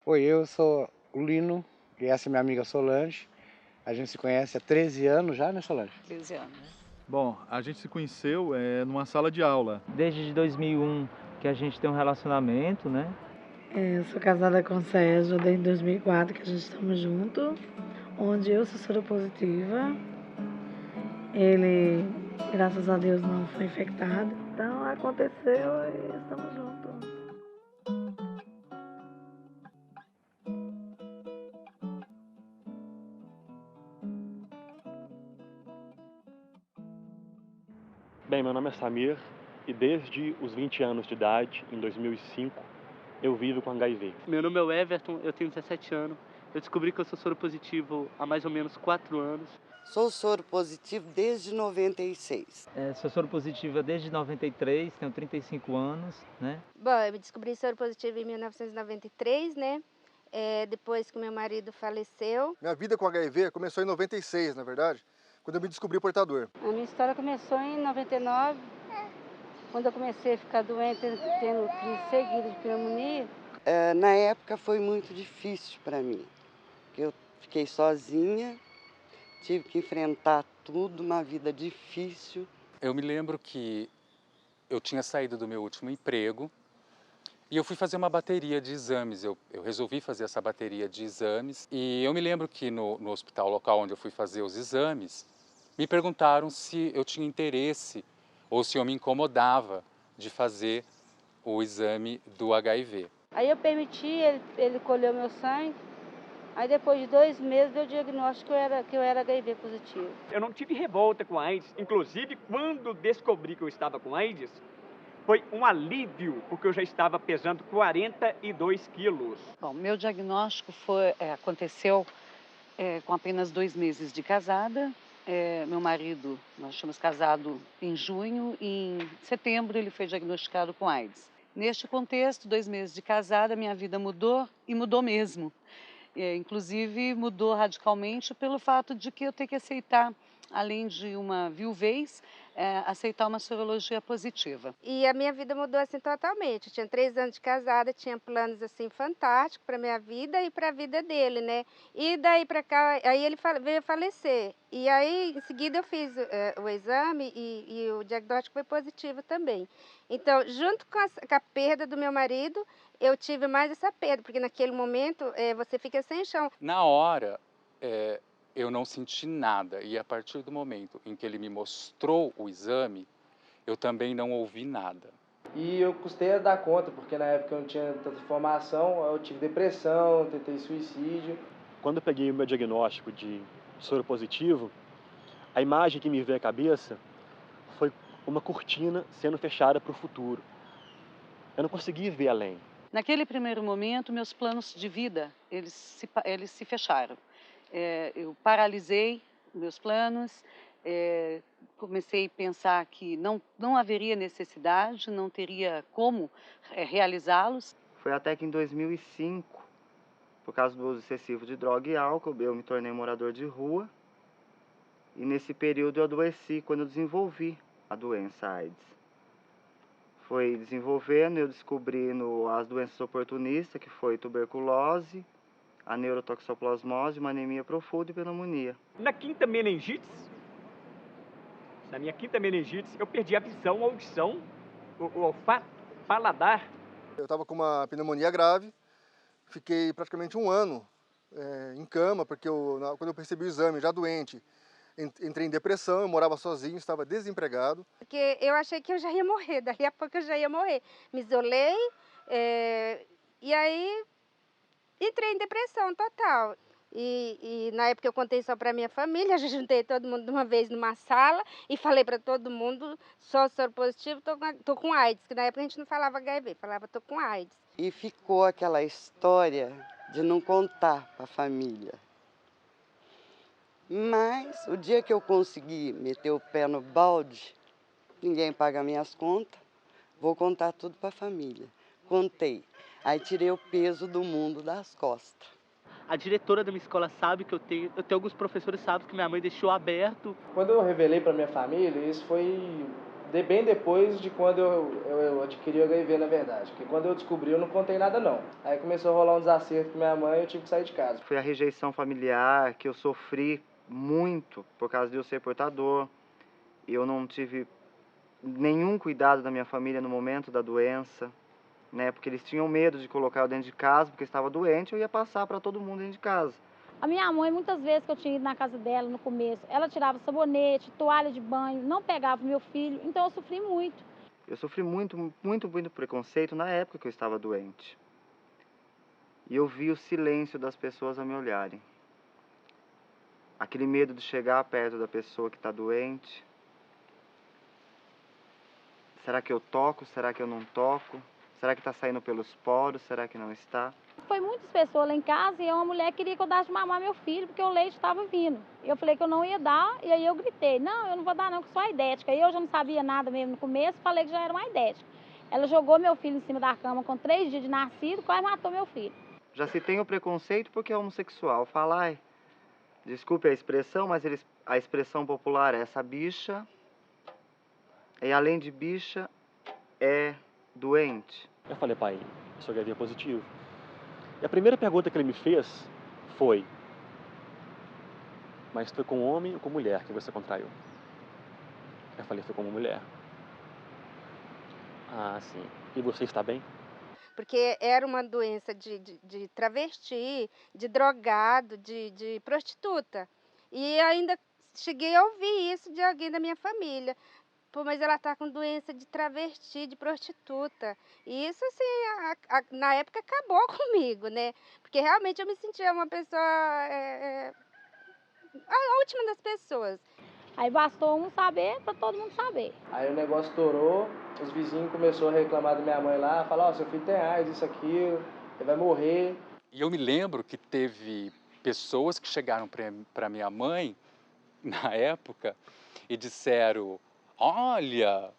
Oi, eu sou o Lino e essa é minha amiga Solange. A gente se conhece há 13 anos já, né, Solange? 13 anos. Bom, a gente se conheceu numa sala de aula. Desde 2001 que a gente tem um relacionamento, né? Eu sou casada com o Sérgio desde 2004 que a gente estamos juntos, onde eu sou soropositiva. Ele, graças a Deus, não foi infectado. Então aconteceu e estamos juntos. Bem, meu nome é Samir e desde os 20 anos de idade, em 2005, eu vivo com HIV. Meu nome é o Everton, eu tenho 17 anos. Eu descobri que eu sou soropositivo há mais ou menos 4 anos. Sou soro positivo desde 96. Sou soropositiva desde 93, tenho 35 anos, né? Bom, eu me descobri soropositiva em 1993, né? Depois que meu marido faleceu. Minha vida com HIV começou em 96, na verdade, quando eu me descobri portador. A minha história começou em 99, quando eu comecei a ficar doente, tendo crise seguida de pneumonia. Na época foi muito difícil para mim, porque eu fiquei sozinha, tive que enfrentar tudo, uma vida difícil. Eu me lembro que eu tinha saído do meu último emprego e eu fui fazer uma bateria de exames. Eu resolvi fazer essa bateria de exames e eu me lembro que no hospital local onde eu fui fazer os exames, me perguntaram se eu tinha interesse ou se eu me incomodava de fazer o exame do HIV. Aí eu permiti, ele colheu meu sangue. Aí depois de 2 meses deu o diagnóstico que eu era HIV positivo. Eu não tive revolta com a AIDS, inclusive quando descobri que eu estava com AIDS, foi um alívio, porque eu já estava pesando 42 quilos. Bom, meu diagnóstico aconteceu com apenas 2 meses de casada. Meu marido, nós tínhamos casado em junho e em setembro ele foi diagnosticado com AIDS. Neste contexto, 2 meses de casada, minha vida mudou e mudou mesmo. Inclusive mudou radicalmente pelo fato de que eu ter que aceitar, além de uma viuvez, aceitar uma sorologia positiva. E a minha vida mudou assim totalmente. Eu tinha 3 anos de casada, tinha planos assim fantásticos para minha vida e para a vida dele, né? E daí para cá, aí ele veio a falecer. E aí em seguida eu fiz o exame e o diagnóstico foi positivo também. Então, junto com a perda do meu marido, eu tive mais essa perda, porque naquele momento você fica sem chão. Na hora, eu não senti nada e a partir do momento em que ele me mostrou o exame, eu também não ouvi nada. E eu custei a dar conta, porque na época eu não tinha tanta informação, eu tive depressão, tentei suicídio. Quando eu peguei o meu diagnóstico de soro positivo, a imagem que me veio à cabeça foi uma cortina sendo fechada para o futuro. Eu não consegui ver além. Naquele primeiro momento, meus planos de vida, eles se fecharam. Eu paralisei meus planos, comecei a pensar que não haveria necessidade, não teria como realizá-los. Foi até que em 2005, por causa do uso excessivo de droga e álcool, eu me tornei morador de rua. E nesse período eu adoeci quando eu desenvolvi a doença AIDS. Foi desenvolvendo, eu descobri as doenças oportunistas, que foi tuberculose, a neurotoxoplasmose, uma anemia profunda e pneumonia. Na minha quinta meningite, eu perdi a visão, a audição, o olfato, o paladar. Eu estava com uma pneumonia grave, fiquei praticamente 1 ano em cama, porque quando eu percebi o exame, já doente, entrei em depressão, eu morava sozinho, estava desempregado. Porque eu achei que eu já ia morrer, daqui a pouco eu já ia morrer. Me isolei e aí entrei em depressão total. E na época eu contei só para minha família, já juntei todo mundo de uma vez numa sala e falei para todo mundo, sou soro positivo, tô com AIDS, que na época a gente não falava HIV, falava tô com AIDS. E ficou aquela história de não contar para a família. Mas o dia que eu consegui meter o pé no balde, ninguém paga minhas contas, vou contar tudo para a família. Contei. Aí tirei o peso do mundo das costas. A diretora da minha escola sabe que eu tenho alguns professores que sabem que minha mãe deixou aberto. Quando eu revelei para minha família, isso foi bem depois de quando eu adquiri o HIV, na verdade. Porque quando eu descobri, eu não contei nada, não. Aí começou a rolar um desacerto com minha mãe e eu tive que sair de casa. Foi a rejeição familiar que eu sofri muito por causa de eu ser portador. Eu não tive nenhum cuidado da minha família no momento da doença, né? Porque eles tinham medo de colocar eu dentro de casa, porque eu estava doente, eu ia passar para todo mundo dentro de casa. A minha mãe, muitas vezes que eu tinha ido na casa dela no começo, ela tirava sabonete, toalha de banho, não pegava meu filho, então eu sofri muito. Eu sofri muito preconceito na época que eu estava doente. E eu vi o silêncio das pessoas a me olharem. Aquele medo de chegar perto da pessoa que está doente. Será que eu toco? Será que eu não toco? Será que está saindo pelos poros? Será que não está? Foi muitas pessoas lá em casa e uma mulher queria que eu desse de mamar meu filho, porque o leite estava vindo. Eu falei que eu não ia dar, e aí eu gritei, não, eu não vou dar não, que sou aidética. E eu já não sabia nada mesmo no começo, falei que já era uma aidética. Ela jogou meu filho em cima da cama com 3 dias de nascido, quase matou meu filho. Já se tem o preconceito porque é homossexual. Fala, ai, desculpe a expressão, mas a expressão popular é essa bicha, e além de bicha, é doente. Eu falei, pai, eu sou HIV positivo. E a primeira pergunta que ele me fez foi: mas foi com homem ou com mulher que você contraiu? Eu falei, foi com uma mulher. Ah, sim. E você está bem? Porque era uma doença de travesti, de drogado, de prostituta. E ainda cheguei a ouvir isso de alguém da minha família. Pô, mas ela tá com doença de travesti, de prostituta. E isso, assim, na época acabou comigo, né? Porque realmente eu me sentia uma pessoa, a última das pessoas. Aí bastou um saber para todo mundo saber. Aí o negócio estourou, os vizinhos começaram a reclamar da minha mãe lá, falar, ó, seu filho tem AIDS, isso, aquilo, ele vai morrer. E eu me lembro que teve pessoas que chegaram para minha mãe, na época, e disseram, olha,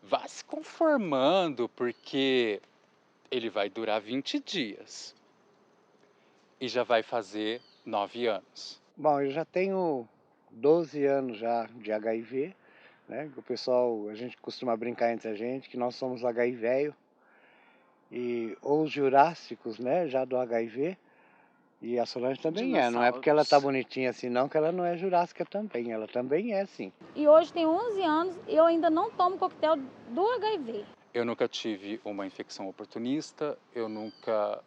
vá se conformando, porque ele vai durar 20 dias e já vai fazer 9 anos. Bom, eu já tenho 12 anos já de HIV, né? O pessoal, a gente costuma brincar entre a gente que nós somos HIV velho, ou os jurássicos, né, já do HIV. E a Solange também é, não é porque ela tá bonitinha assim não, que ela não é jurássica também, ela também é sim. E hoje tem 11 anos e eu ainda não tomo coquetel do HIV. Eu nunca tive uma infecção oportunista, eu nunca,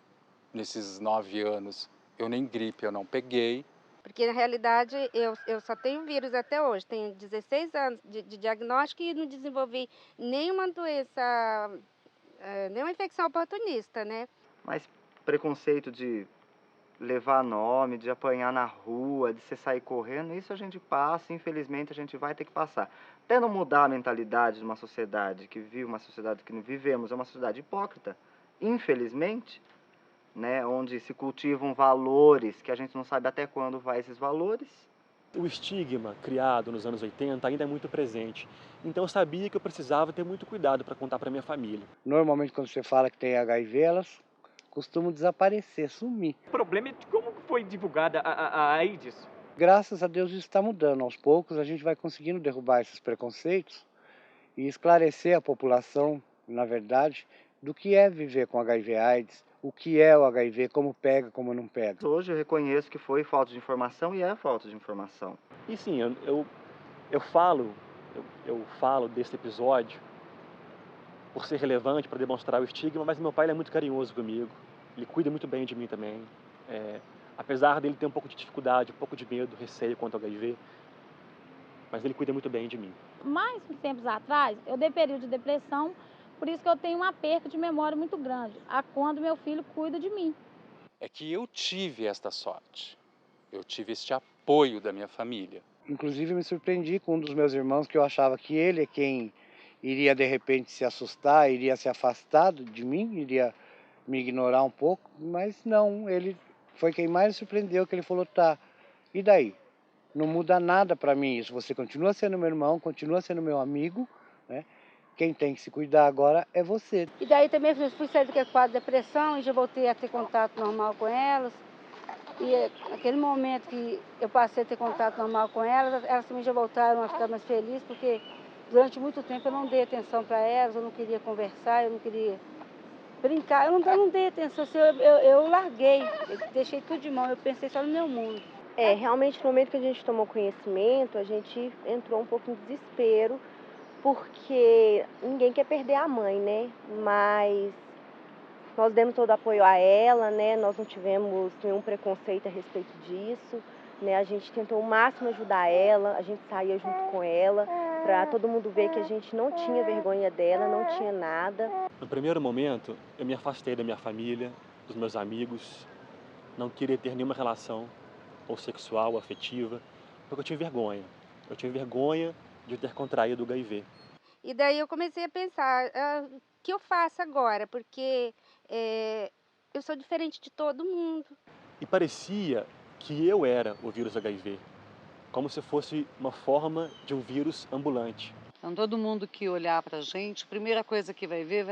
nesses 9 anos, eu nem gripe eu não peguei. Porque na realidade eu só tenho vírus até hoje, tenho 16 anos de diagnóstico e não desenvolvi nenhuma doença, nenhuma infecção oportunista, né? Mas preconceito de levar nome, de apanhar na rua, de você sair correndo, isso a gente passa, infelizmente a gente vai ter que passar. Até não mudar a mentalidade de uma sociedade que vive, uma sociedade que vivemos, é uma sociedade hipócrita, infelizmente, né, onde se cultivam valores que a gente não sabe até quando vai esses valores. O estigma criado nos anos 80 ainda é muito presente, então eu sabia que eu precisava ter muito cuidado para contar para minha família. Normalmente quando você fala que tem HIV, elas costumam desaparecer, sumir. O problema é de como foi divulgada a AIDS. Graças a Deus isso está mudando. Aos poucos a gente vai conseguindo derrubar esses preconceitos e esclarecer a população, na verdade, do que é viver com HIV/AIDS, o que é o HIV, como pega, como não pega. Hoje eu reconheço que foi falta de informação e é falta de informação. E sim, eu falo desse episódio por ser relevante, para demonstrar o estigma, mas meu pai ele é muito carinhoso comigo, ele cuida muito bem de mim também. Apesar dele ter um pouco de dificuldade, um pouco de medo, receio quanto ao HIV, mas ele cuida muito bem de mim. Mais uns tempos atrás, eu dei período de depressão, por isso que eu tenho uma perca de memória muito grande, a quando meu filho cuida de mim. É que eu tive esta sorte, eu tive este apoio da minha família. Inclusive me surpreendi com um dos meus irmãos, que eu achava que ele é quem iria de repente se assustar, iria se afastar de mim, iria me ignorar um pouco, mas não, ele foi quem mais surpreendeu, que ele falou, tá, e daí? Não muda nada para mim isso, você continua sendo meu irmão, continua sendo meu amigo, né? Quem tem que se cuidar agora é você. E daí também fui sair do quadro de depressão e já voltei a ter contato normal com elas. E naquele momento que eu passei a ter contato normal com elas, elas também já voltaram a ficar mais felizes, porque Durante muito tempo eu não dei atenção para elas, eu não queria conversar, eu não queria brincar, eu não dei atenção, assim, eu larguei, eu deixei tudo de mão, eu pensei só no meu mundo. Realmente no momento que a gente tomou conhecimento, a gente entrou um pouco em desespero, porque ninguém quer perder a mãe, né? Mas nós demos todo apoio a ela, né? Nós não tivemos nenhum preconceito a respeito disso, né? A gente tentou o máximo ajudar ela, a gente saía junto com ela, para todo mundo ver que a gente não tinha vergonha dela, não tinha nada. No primeiro momento, eu me afastei da minha família, dos meus amigos, não queria ter nenhuma relação, ou sexual, ou afetiva, porque eu tinha vergonha. Eu tinha vergonha de ter contraído o HIV. E daí eu comecei a pensar, o que eu faço agora? Porque eu sou diferente de todo mundo. E parecia que eu era o vírus HIV, como se fosse uma forma de um vírus ambulante. Então, todo mundo que olhar para a gente, a primeira coisa que vai ver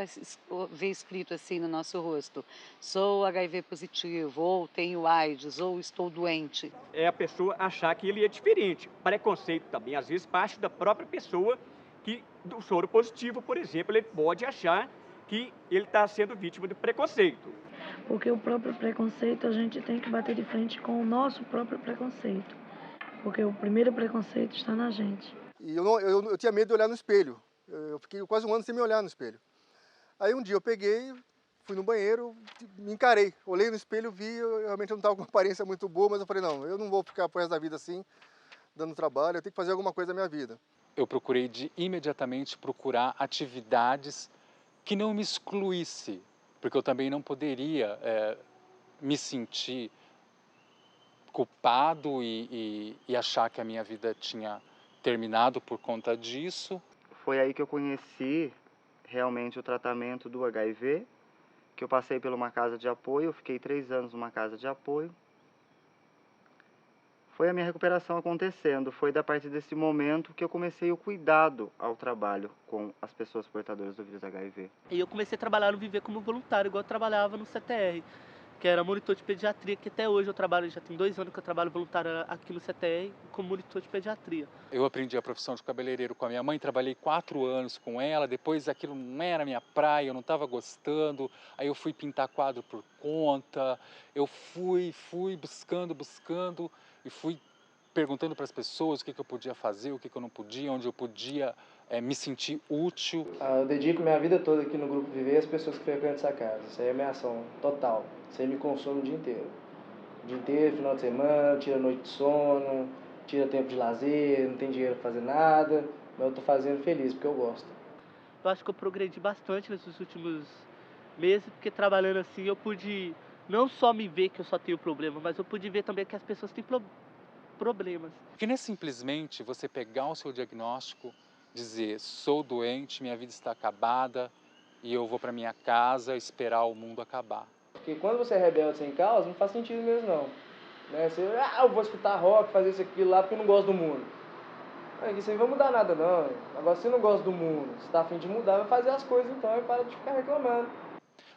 escrito assim no nosso rosto: sou HIV positivo, ou tenho AIDS, ou estou doente. É a pessoa achar que ele é diferente. Preconceito também, às vezes, parte da própria pessoa que, do soro positivo, por exemplo, ele pode achar que ele está sendo vítima de preconceito. Porque o próprio preconceito, a gente tem que bater de frente com o nosso próprio preconceito. Porque o primeiro preconceito está na gente. E eu tinha medo de olhar no espelho. Eu fiquei quase um ano sem me olhar no espelho. Aí um dia eu peguei, fui no banheiro, me encarei. Olhei no espelho, vi, eu realmente não estava com uma aparência muito boa, mas eu falei, não, eu não vou ficar pro resto da vida assim, dando trabalho, eu tenho que fazer alguma coisa na minha vida. Eu procurei imediatamente procurar atividades que não me excluísse, porque eu também não poderia me sentir culpado e achar que a minha vida tinha terminado por conta disso. Foi aí que eu conheci realmente o tratamento do HIV, que eu passei por uma casa de apoio, eu fiquei 3 anos numa casa de apoio. Foi a minha recuperação acontecendo, foi a partir desse momento que eu comecei o cuidado ao trabalho com as pessoas portadoras do vírus HIV. E eu comecei a trabalhar no Viver como voluntário, igual eu trabalhava no CTR, que era monitor de pediatria, que até hoje eu trabalho, já tem 2 anos que eu trabalho voluntário aqui no CTR como monitor de pediatria. Eu aprendi a profissão de cabeleireiro com a minha mãe, trabalhei 4 anos com ela, depois aquilo não era minha praia, eu não estava gostando, aí eu fui pintar quadro por conta, eu fui buscando e fui perguntando para as pessoas o que eu podia fazer, o que eu não podia, onde eu podia me sentir útil. Eu dedico minha vida toda aqui no Grupo Viver às pessoas que frequentam essa casa. Isso aí é minha ação total. Isso aí me consome o dia inteiro. O dia inteiro, final de semana, tira noite de sono, tira tempo de lazer, não tem dinheiro para fazer nada, mas eu tô fazendo feliz porque eu gosto. Eu acho que eu progredi bastante nesses últimos meses, porque trabalhando assim eu pude não só me ver que eu só tenho problema, mas eu pude ver também que as pessoas têm problemas. Porque não é simplesmente você pegar o seu diagnóstico, dizer, sou doente, minha vida está acabada e eu vou para minha casa esperar o mundo acabar. Porque quando você é rebelde sem causa, não faz sentido mesmo não. Né? Você, eu vou escutar rock, fazer isso aqui lá porque eu não gosto do mundo. Isso aí não vai mudar nada não. Agora se você não gosta do mundo, se está a fim de mudar, vai fazer as coisas então e para de ficar reclamando.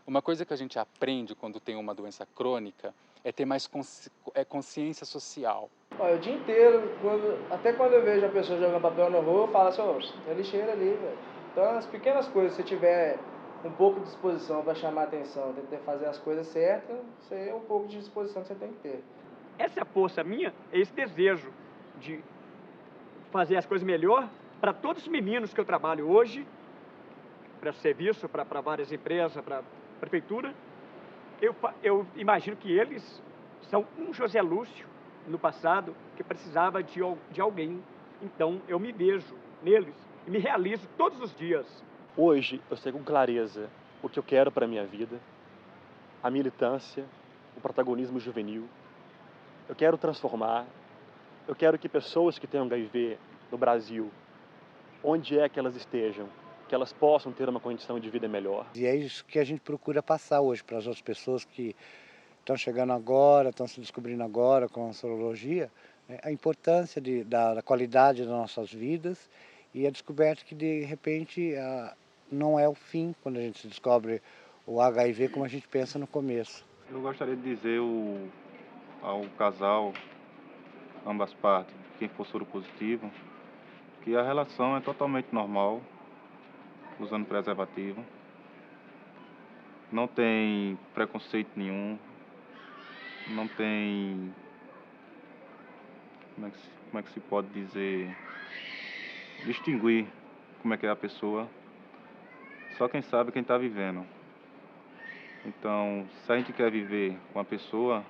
Uma coisa que a gente aprende quando tem uma doença crônica é ter mais consciência social. Olha, o dia inteiro, até quando eu vejo a pessoa jogando papel na rua, eu falo assim, tem lixeira ali, velho. Então, as pequenas coisas, se você tiver um pouco de disposição para chamar a atenção, tentar fazer as coisas certas, isso aí é um pouco de disposição que você tem que ter. Essa força minha é esse desejo de fazer as coisas melhor para todos os meninos que eu trabalho hoje, para serviço, para várias empresas, para a prefeitura. Eu imagino que eles são um José Lúcio, no passado, que precisava de alguém. Então, eu me vejo neles e me realizo todos os dias. Hoje, eu sei com clareza o que eu quero para a minha vida, a militância, o protagonismo juvenil. Eu quero transformar, eu quero que pessoas que tenham HIV no Brasil, onde é que elas estejam, que elas possam ter uma condição de vida melhor. E é isso que a gente procura passar hoje para as outras pessoas que estão chegando agora, estão se descobrindo agora com a sorologia, né, a importância da qualidade das nossas vidas e a descoberta que, de repente, não é o fim quando a gente se descobre o HIV como a gente pensa no começo. Eu gostaria de dizer ao casal, ambas partes, quem for soro positivo, que a relação é totalmente normal, usando preservativo. Não tem preconceito nenhum, não tem, como é que se pode dizer, distinguir como é que é a pessoa. Só quem sabe é quem está vivendo. Então, se a gente quer viver com a pessoa,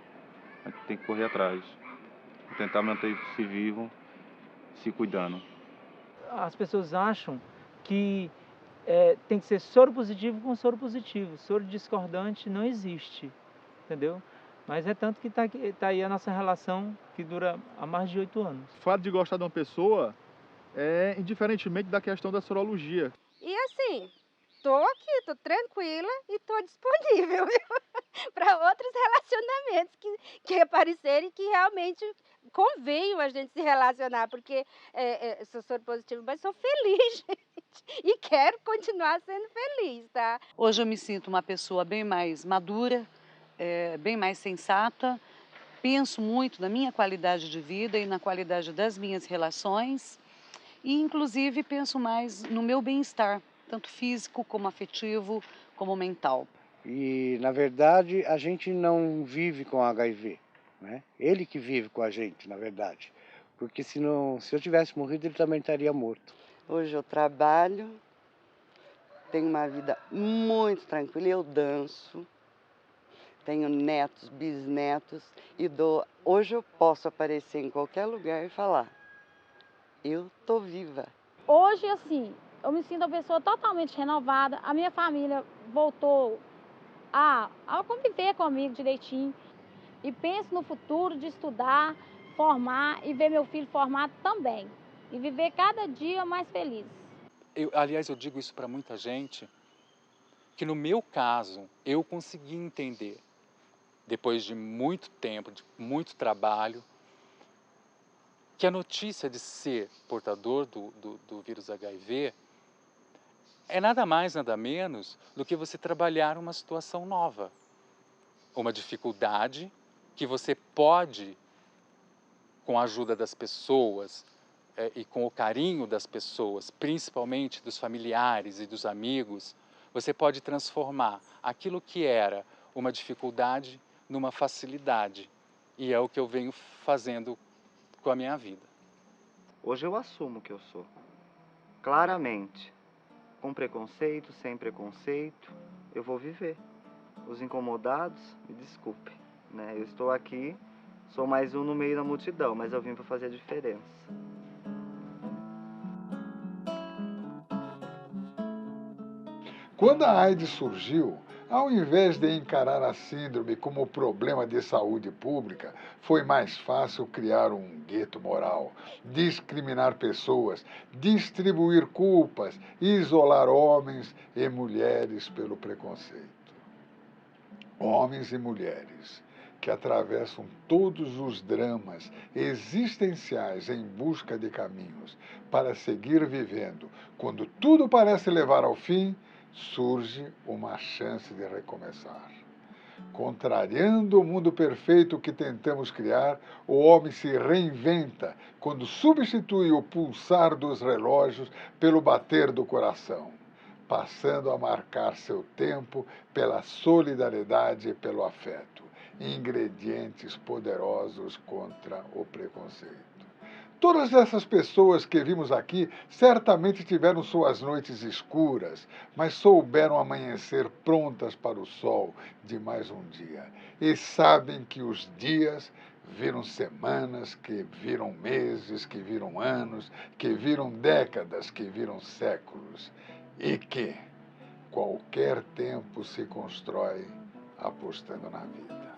a gente tem que correr atrás, tentar manter-se vivo, se cuidando. As pessoas acham que tem que ser soro positivo com soro positivo. Soro discordante não existe, entendeu? Mas é tanto que tá aí a nossa relação que dura há mais de 8 anos. O fato de gostar de uma pessoa é indiferentemente da questão da sorologia. E assim, tô aqui, tô tranquila e tô disponível para outros relacionamentos que aparecerem que realmente convenham a gente se relacionar, porque sou soro positivo, mas sou feliz, gente, e quero continuar sendo feliz, tá? Hoje eu me sinto uma pessoa bem mais madura, bem mais sensata, penso muito na minha qualidade de vida e na qualidade das minhas relações e, inclusive, penso mais no meu bem-estar, tanto físico como afetivo, como mental. E, na verdade, a gente não vive com HIV, né? Ele que vive com a gente, na verdade. Porque se eu tivesse morrido, ele também estaria morto. Hoje eu trabalho, tenho uma vida muito tranquila, eu danço, tenho netos, bisnetos e hoje eu posso aparecer em qualquer lugar e falar, eu tô viva. Hoje, assim, eu me sinto uma pessoa totalmente renovada, a minha família voltou a conviver comigo direitinho e penso no futuro de estudar, formar e ver meu filho formado também e viver cada dia mais feliz. Aliás, eu digo isso para muita gente, que no meu caso, eu consegui entender, depois de muito tempo, de muito trabalho, que a notícia de ser portador do vírus HIV é nada mais, nada menos do que você trabalhar uma situação nova. Uma dificuldade que você pode, com a ajuda das pessoas e com o carinho das pessoas, principalmente dos familiares e dos amigos, você pode transformar aquilo que era uma dificuldade numa facilidade. E é o que eu venho fazendo com a minha vida. Hoje eu assumo que eu sou. Claramente. Com preconceito, sem preconceito, eu vou viver. Os incomodados, me desculpem, né? Eu estou aqui, sou mais um no meio da multidão, mas eu vim para fazer a diferença. Quando a AIDS surgiu, ao invés de encarar a síndrome como problema de saúde pública, foi mais fácil criar um gueto moral, discriminar pessoas, distribuir culpas, isolar homens e mulheres pelo preconceito. Homens e mulheres que atravessam todos os dramas existenciais em busca de caminhos para seguir vivendo, quando tudo parece levar ao fim, surge uma chance de recomeçar. Contrariando o mundo perfeito que tentamos criar, o homem se reinventa quando substitui o pulsar dos relógios pelo bater do coração, passando a marcar seu tempo pela solidariedade e pelo afeto, ingredientes poderosos contra o preconceito. Todas essas pessoas que vimos aqui certamente tiveram suas noites escuras, mas souberam amanhecer prontas para o sol de mais um dia. E sabem que os dias viram semanas, que viram meses, que viram anos, que viram décadas, que viram séculos. E que qualquer tempo se constrói apostando na vida.